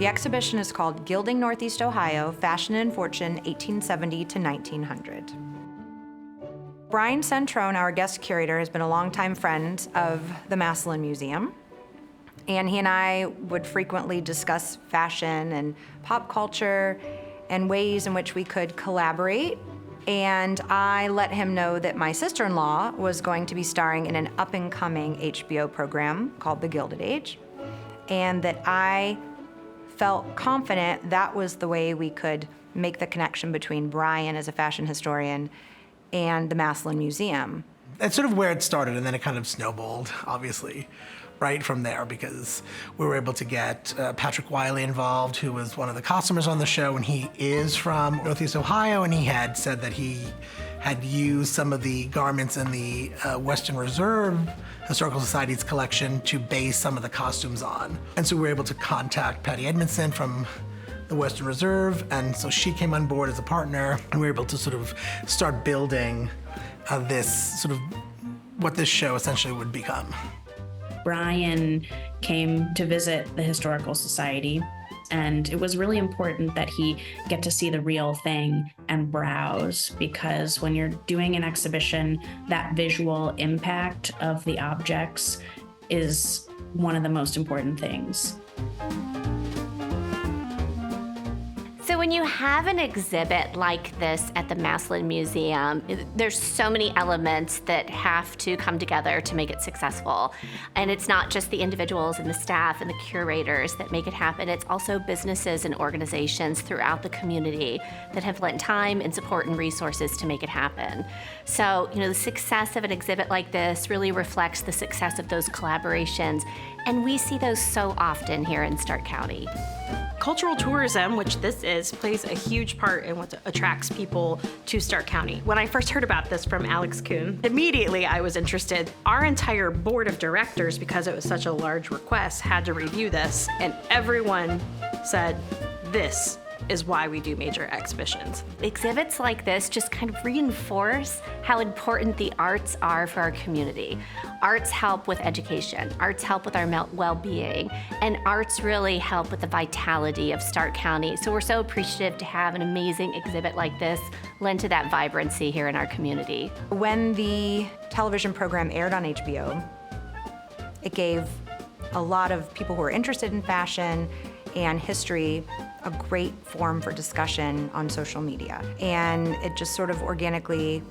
The exhibition is called Gilding Northeast Ohio, Fashion and Fortune, 1870 to 1900. Brian Centrone, our guest curator, has been a longtime friend of the Massillon Museum, and he and I would frequently discuss fashion and pop culture and ways in which we could collaborate. And I let him know that my sister-in-law was going to be starring in an up-and-coming HBO program called The Gilded Age, and that I felt confident that was the way we could make the connection between Brian as a fashion historian and the Massillon Museum. That's sort of where it started, and then it kind of snowballed, obviously, right from there, because we were able to get Patrick Wiley involved, who was one of the costumers on the show, and he is from Northeast Ohio, and he had said that he had used some of the garments in the Western Reserve Historical Society's collection to base some of the costumes on. And so we were able to contact Patty Edmondson from the Western Reserve, and so she came on board as a partner, and we were able to sort of start building this sort of what this show essentially would become. Brian came to visit the Historical Society, and it was really important that he get to see the real thing and browse, because when you're doing an exhibition, that visual impact of the objects is one of the most important things. So when you have an exhibit like this at the Massillon Museum, there's so many elements that have to come together to make it successful. And it's not just the individuals and the staff and the curators that make it happen. It's also businesses and organizations throughout the community that have lent time and support and resources to make it happen. So, the success of an exhibit like this really reflects the success of those collaborations. And we see those so often here in Stark County. Cultural tourism, which this is, plays a huge part in what attracts people to Stark County. When I first heard about this from Alex Kuhn, immediately I was interested. Our entire board of directors, because it was such a large request, had to review this, and everyone said, this is why we do major exhibitions. Exhibits like this just kind of reinforce how important the arts are for our community. Arts help with education, arts help with our well-being, and arts really help with the vitality of Stark County. So we're so appreciative to have an amazing exhibit like this lend to that vibrancy here in our community. When the television program aired on HBO, it gave a lot of people who are interested in fashion and history a great forum for discussion on social media. And it just sort of organically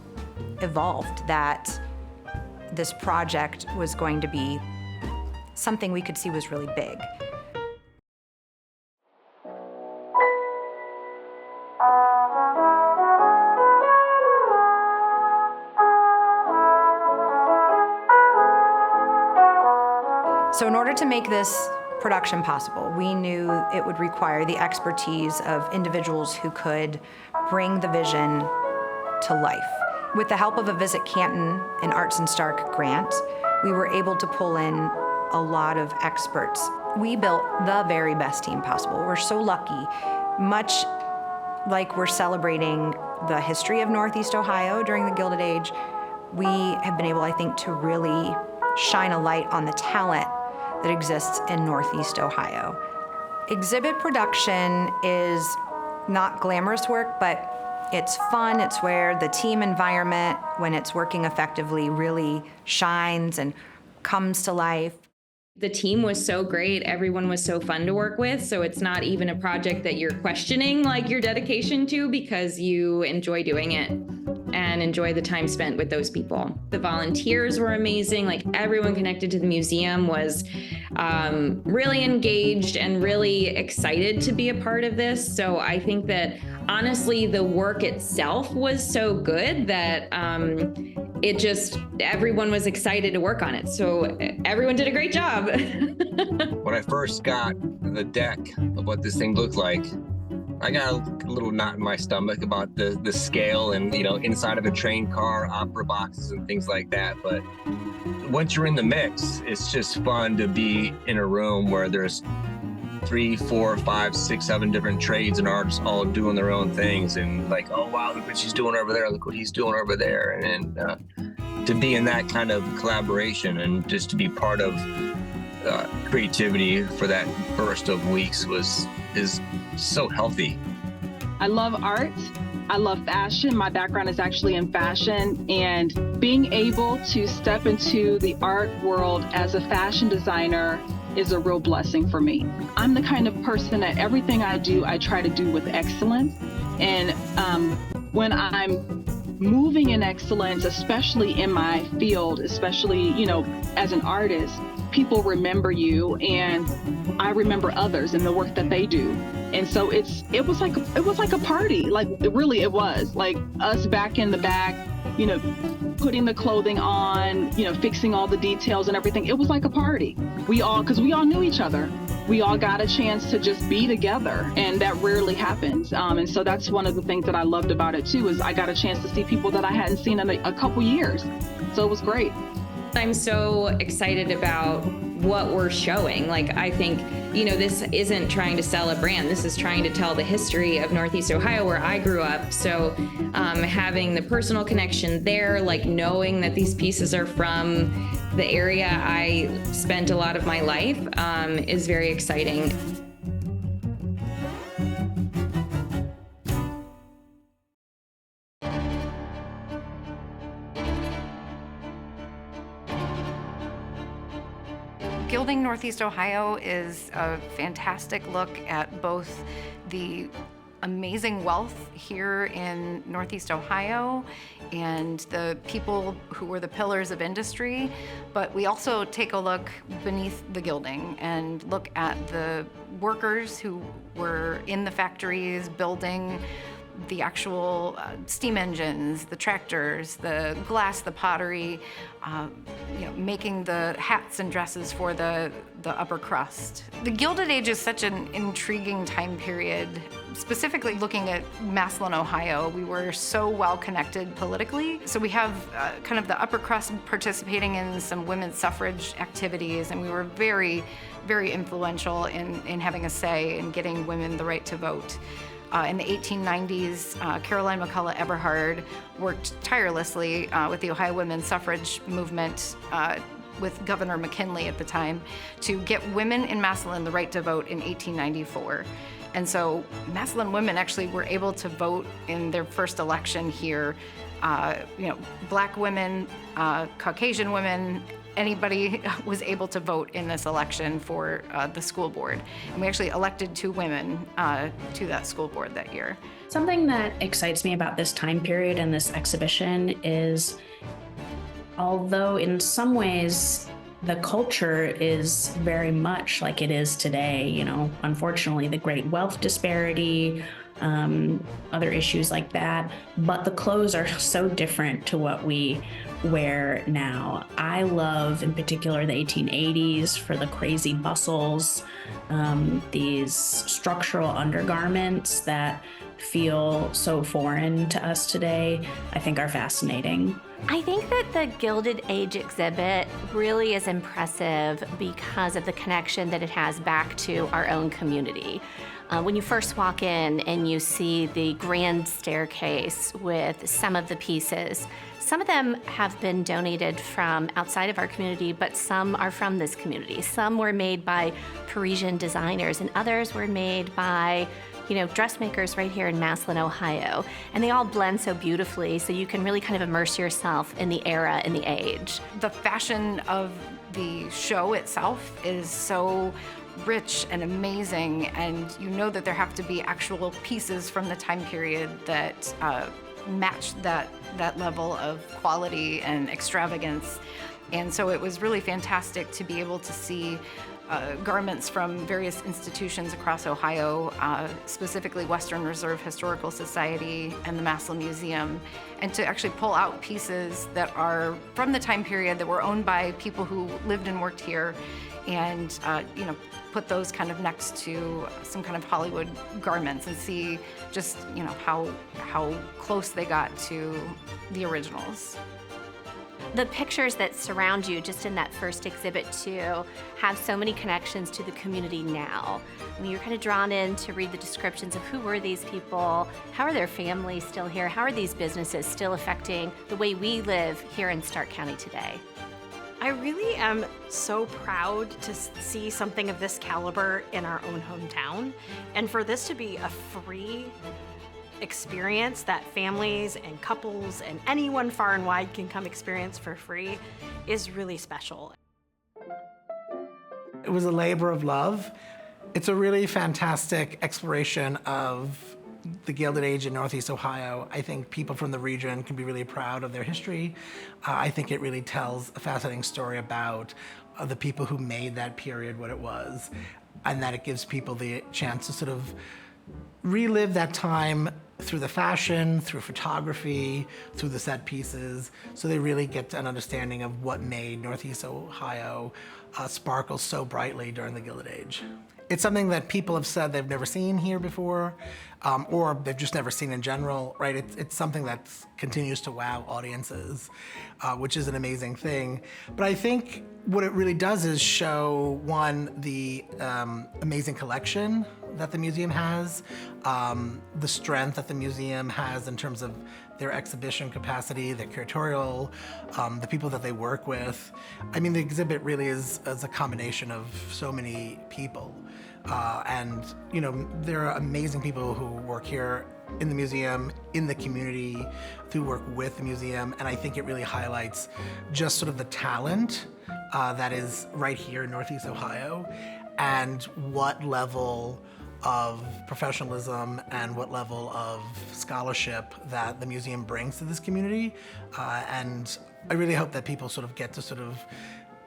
evolved that this project was going to be something we could see was really big. So in order to make this production possible, we knew it would require the expertise of individuals who could bring the vision to life. With the help of a Visit Canton and Arts in Stark grant, we were able to pull in a lot of experts. We built the very best team possible. We're so lucky. Much like we're celebrating the history of Northeast Ohio during the Gilded Age, we have been able, I think, to really shine a light on the talent that exists in Northeast Ohio. Exhibit production is not glamorous work, but it's fun. It's where the team environment, when it's working effectively, really shines and comes to life. The team was so great. Everyone was so fun to work with. So it's not even a project that you're questioning like your dedication to, because you enjoy doing it and enjoy the time spent with those people. The volunteers were amazing. Like, everyone connected to the museum was really engaged and really excited to be a part of this. So I think that honestly, the work itself was so good that everyone was excited to work on it. So everyone did a great job. When I first got the deck of what this thing looked like, I got a little knot in my stomach about the scale and, inside of a train car, opera boxes and things like that. But once you're in the mix, it's just fun to be in a room where there's 3, 4, 5, 6, 7 different trades and artists all doing their own things, and like, oh wow, look what she's doing over there, look what he's doing over there, and to be in that kind of collaboration and just to be part of creativity for that burst of weeks was is so healthy. I love art. I love fashion. My background is actually in fashion, and being able to step into the art world as a fashion designer is a real blessing for me. I'm the kind of person that everything I do, I try to do with excellence. And when I'm moving in excellence, especially in my field, especially, as an artist, people remember you, and I remember others and the work that they do. And so it was like a party. Like it was like us back in the back, putting the clothing on, fixing all the details and everything. It was like a party. Because we all knew each other. We all got a chance to just be together, and that rarely happens. And so that's one of the things that I loved about it too, is I got a chance to see people that I hadn't seen in a couple years. So it was great. I'm so excited about what we're showing. Like, I think, this isn't trying to sell a brand. This is trying to tell the history of Northeast Ohio, where I grew up. So having the personal connection there, like knowing that these pieces are from the area I spent a lot of my life, is very exciting. Gilding Northeast Ohio is a fantastic look at both the amazing wealth here in Northeast Ohio and the people who were the pillars of industry, but we also take a look beneath the gilding and look at the workers who were in the factories building the actual steam engines, the tractors, the glass, the pottery, making the hats and dresses for the upper crust. The Gilded Age is such an intriguing time period. Specifically looking at Massillon, Ohio, we were so well connected politically. So we have kind of the upper crust participating in some women's suffrage activities, and we were very, very influential in having a say in getting women the right to vote. In the 1890s, Caroline McCullough Eberhard worked tirelessly with the Ohio women's suffrage movement with Governor McKinley at the time to get women in Massillon the right to vote in 1894. And so Massillon women actually were able to vote in their first election here. Black women, Caucasian women, anybody was able to vote in this election for the school board. And we actually elected 2 women to that school board that year. Something that excites me about this time period and this exhibition is, although in some ways the culture is very much like it is today, unfortunately, the great wealth disparity, other issues like that, but the clothes are so different to what we wear now. I love, in particular, the 1880s for the crazy bustles, these structural undergarments that feel so foreign to us today, I think are fascinating. I think that the Gilded Age exhibit really is impressive because of the connection that it has back to our own community. When you first walk in and you see the grand staircase with some of the pieces, some of them have been donated from outside of our community, but some are from this community. Some were made by Parisian designers, and others were made by dressmakers right here in Massillon, Ohio. And they all blend so beautifully, so you can really kind of immerse yourself in the era and the age. The fashion of the show itself is so rich and amazing, and that there have to be actual pieces from the time period that match that level of quality and extravagance. And so it was really fantastic to be able to see garments from various institutions across Ohio, specifically Western Reserve Historical Society and the Massillon Museum, and to actually pull out pieces that are from the time period that were owned by people who lived and worked here, and put those kind of next to some kind of Hollywood garments and see just how close they got to the originals. The pictures that surround you just in that first exhibit too have so many connections to the community now. I mean, you're kind of drawn in to read the descriptions of who were these people, how are their families still here, how are these businesses still affecting the way we live here in Stark County today. I really am so proud to see something of this caliber in our own hometown, and for this to be a free experience that families and couples and anyone far and wide can come experience for free is really special. It was a labor of love. It's a really fantastic exploration of the Gilded Age in Northeast Ohio. I think people from the region can be really proud of their history. I think it really tells a fascinating story about the people who made that period what it was, and that it gives people the chance to sort of relive that time through the fashion, through photography, through the set pieces, so they really get an understanding of what made Northeast Ohio sparkle so brightly during the Gilded Age. It's something that people have said they've never seen here before, or they've just never seen in general, right? It's something that continues to wow audiences, which is an amazing thing. But I think what it really does is show, one, the amazing collection that the museum has, the strength that the museum has in terms of their exhibition capacity, their curatorial, the people that they work with. I mean, the exhibit really is a combination of so many people. And, you know, there are amazing people who work here in the museum, in the community, who work with the museum, and I think it really highlights just sort of the talent that is right here in Northeast Ohio, and what level of professionalism and what level of scholarship that the museum brings to this community. And I really hope that people sort of get to sort of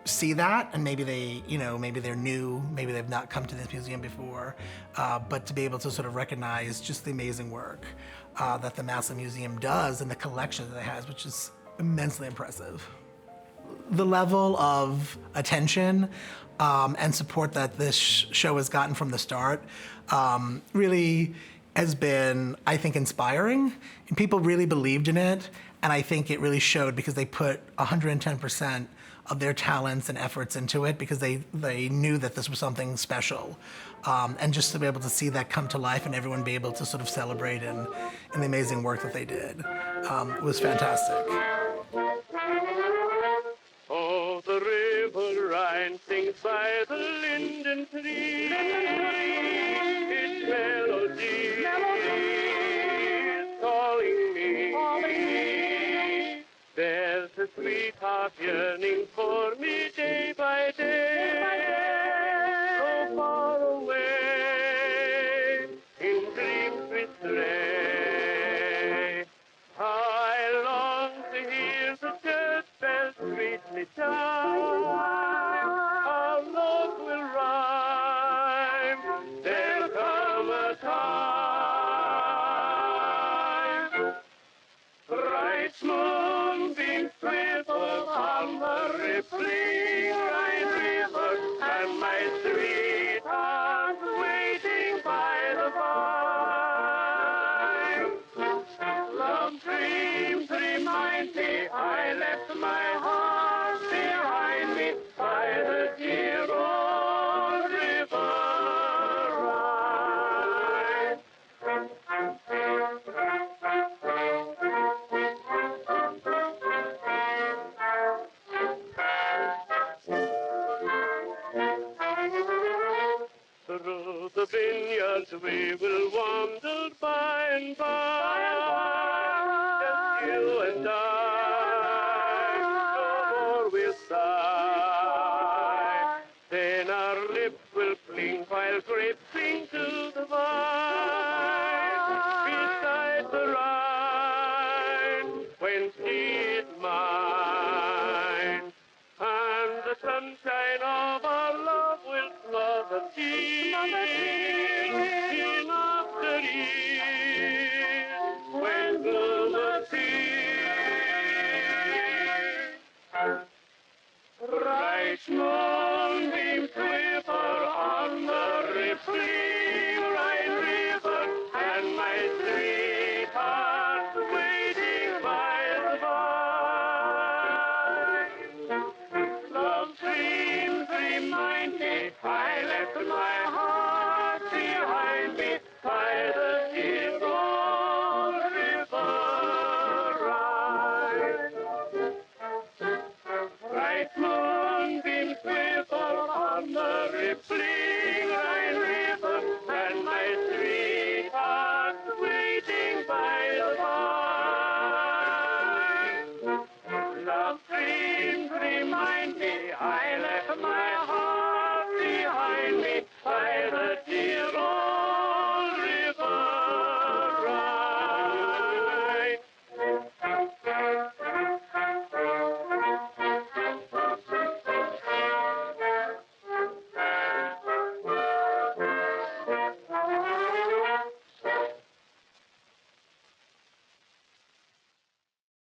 see that, and maybe they, you know, maybe they're new, maybe they've not come to this museum before, but to be able to sort of recognize just the amazing work that the Massillon Museum does and the collection that it has, which is immensely impressive. The level of attention and support that this show has gotten from the start really has been, I think, inspiring. And people really believed in it, and I think it really showed because they put 110% of their talents and efforts into it because they knew that this was something special. And just to be able to see that come to life and everyone be able to sort of celebrate in the amazing work that they did was fantastic. Oh, the river Rhine sings by the linden tree. Its melody is calling me. There's a sweetheart yearning for me day by day. So far away, in dreams we stray. I long to hear the church bells sweetly chime. Our love will rhyme. There'll come a time. Bright moonbeams twinkle on the rippling Rhine River, and my sweetheart waiting by the vine. Love dreams remind me I left my heart behind me by the dear old river Rhine. Through the vineyards we will wander by and by, just you and I. No more we'll sigh, then our lips will cling while grapes cling to the vine. Beside the Rhine, when she is mine, and the sunshine of our love will flood the sea. In after years, when bloom the sea. Bright moonbeams quiver on the rippling Rhine River, and my sweetheart waiting by the vine. Love dreams remind me I left my